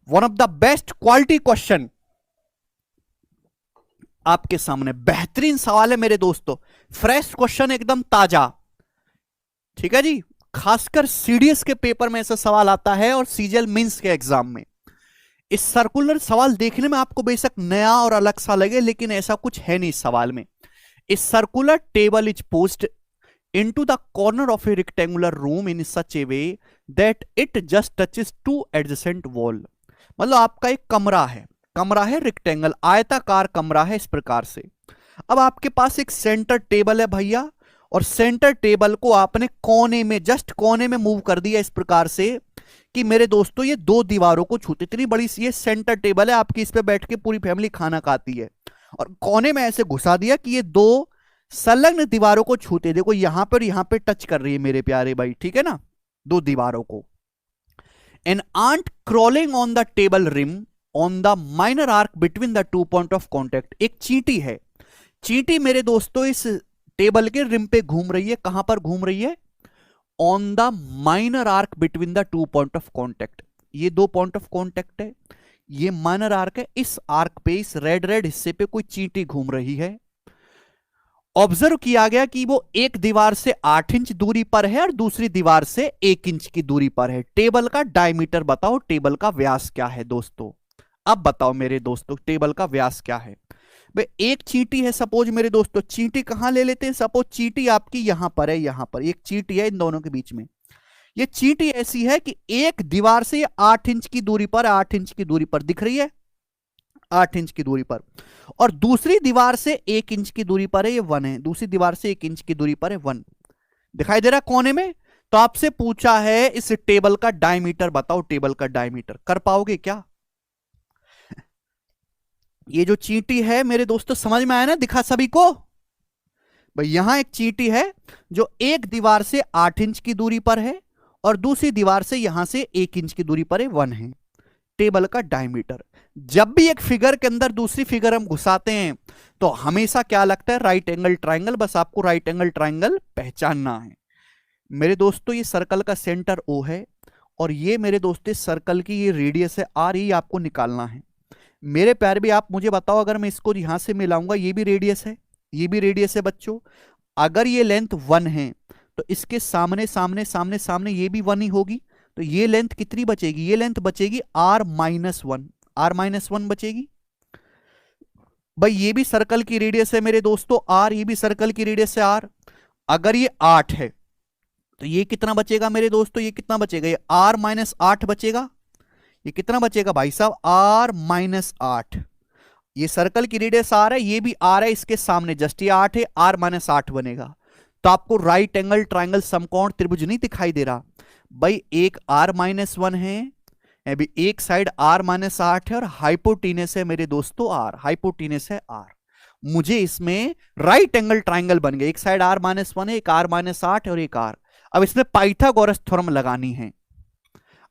One of the best quality question आपके सामने, बेहतरीन सवाल है मेरे दोस्तों, फ्रेश क्वेश्चन, एकदम ताजा। ठीक है जी, खासकर सीडीएस के पेपर में ऐसा सवाल आता है और सीजीएल मेंस के एग्जाम में। इस सर्कुलर सवाल देखने में आपको बेशक नया और अलग सा लगे, लेकिन ऐसा कुछ है नहीं इस सवाल में। इस circular table is posed into the corner of a rectangular room in such a way that it just touches two adjacent wall। मतलब आपका एक कमरा है रेक्टेंगल, आयताकार कमरा है इस प्रकार से। अब आपके पास एक सेंटर टेबल है भैया, और सेंटर टेबल को आपने कोने में, जस्ट कोने में मूव कर दिया इस प्रकार से कि मेरे दोस्तों ये दो दीवारों को छूते। इतनी बड़ी ये सेंटर टेबल है आपकी, इस पे बैठ के पूरी फैमिली खाना खाती है, और कोने में ऐसे घुसा दिया कि ये दो संलग्न दीवारों को छूते। देखो यहां पर टच कर रही है मेरे प्यारे भाई, ठीक है ना, दो दीवारों को। An ant crawling on the table rim on the minor arc between the two point of contact. एक चींटी है, चींटी मेरे दोस्तों इस टेबल के रिम पे घूम रही है। कहां पर घूम रही है? On the minor arc between the two point of contact. ये दो पॉइंट ऑफ कॉन्टेक्ट है, ये माइनर आर्क है। इस आर्क पे, इस रेड हिस्से पे कोई चींटी घूम रही है। ऑब्जर्व किया गया कि वो एक दीवार से 8 इंच दूरी पर है और दूसरी दीवार से 1 इंच की दूरी पर है। टेबल का डायमीटर बताओ, टेबल का व्यास क्या है दोस्तों? अब बताओ मेरे दोस्तों, टेबल का व्यास क्या है? भाई एक चींटी है सपोज मेरे दोस्तों, चींटी कहां ले लेते हैं? सपोज चींटी आपकी यहां पर है, यहां पर एक चींटी है इन दोनों के बीच में। ये चींटी ऐसी है कि एक दीवार से 8 इंच की दूरी पर, 8 इंच की दूरी पर दिख रही है, 8 इंच की दूरी पर, और दूसरी दीवार से 1 इंच की दूरी पर है, ये 1 है। दूसरी दीवार से 1 इंच की दूरी पर है, 1 दिखाई दे रहा कोने में। तो आपसे पूछा है इस टेबल का डायमीटर बताओ, टेबल का डायमीटर कर पाओगे क्या? ये जो चींटी है मेरे दोस्तों, समझ में आया ना, दिखा सभी को? भाई यहां एक चींटी है जो एक दीवार से 8 इंच की दूरी पर है और दूसरी दीवार से यहां से 1 इंच की दूरी पर है, 1 है टेबल का डायमीटर। जब भी एक फिगर के अंदर दूसरी फिगर हम घुसाते हैं तो हमेशा क्या लगता है? Right angle triangle. बस आपको राइट एंगल ट्राइंगल पहचानना है मेरे दोस्तों। ये सर्कल का सेंटर O है और ये मेरे दोस्तों सर्कल की ये रेडियस है R, ही आपको निकालना है मेरे प्यारे भी। आप मुझे बताओ, अगर मैं इसको यहां से मिलाऊंगा, ये भी रेडियस है, ये भी रेडियस है बच्चों। अगर ये लेंथ 1 है तो इसके सामने सामने सामने सामने ये भी 1 ही होगी, तो ये लेंथ कितनी बचेगी? ये लेंथ बचेगी R-1, R-1 बचेगी। भाई ये भी सर्कल की रेडियस है मेरे दोस्तों R, ये भी सर्कल की रेडियस है R। अगर ये 8 है तो ये कितना बचेगा मेरे दोस्तों? ये कितना बचेगा? ये R-8 बचेगा। ये कितना बचेगा भाई साहब? R-8। ये सर्कल की रेडियस R है, ये भी R है, इसके सामने जस्ट ये 8 है, R-8 बनेगा। तो आपको राइट एंगल ट्राइंगल समकोण त्रिभुज नहीं दिखाई दे रहा भाई? एक R-1 है, अभी एक साइड R-8 है और हाइपोटीनस है मेरे दोस्तों R, हाइपोटीनस है R। मुझे इसमें राइट एंगल ट्राइंगल बन गया, एक साइड R-1 है, एक R-8 और एक R। अब इसमें पाइथागोरस थ्योरम लगानी है।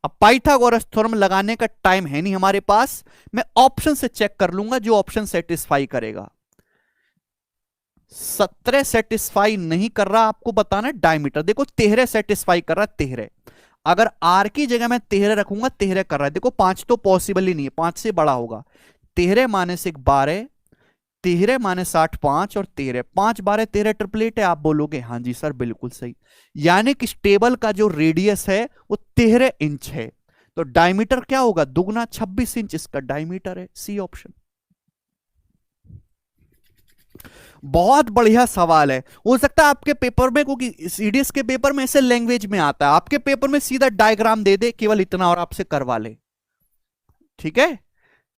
अब पाइथागोरस थ्योरम लगाने का टाइम है नहीं हमारे पास, मैं ऑप्शन से चेक कर लूंगा जो ऑप्शन सेटिस्फाई करेगा। 17 सेटिस्फाई नहीं कर रहा, आपको बताना डायमीटर। देखो 13 सेटिस्फाई कर रहा है, 13। अगर R की जगह मैं 13 रखूंगा, 13 कर रहा है। देखो 5 तो पॉसिबल ही नहीं है, 5 से बड़ा होगा। 13 माइनस 1 12, 13 माइनस 8 5 और 13, 5 12 13 ट्रिपलेट है। आप बोलोगे हाँ जी सर बिल्कुल सही, यानी कि टेबल का जो रेडियस है वो 13 इंच है। तो डायमीटर क्या होगा? दुगना 26 इंच इसका डायमीटर है, सी ऑप्शन। बहुत बढ़िया सवाल है। हो सकता है आपके पेपर में, क्योंकि सीडीएस के पेपर में ऐसे लैंग्वेज में आता है, आपके पेपर में सीधा डायग्राम दे दे केवल इतना और आपसे करवा ले, ठीक है।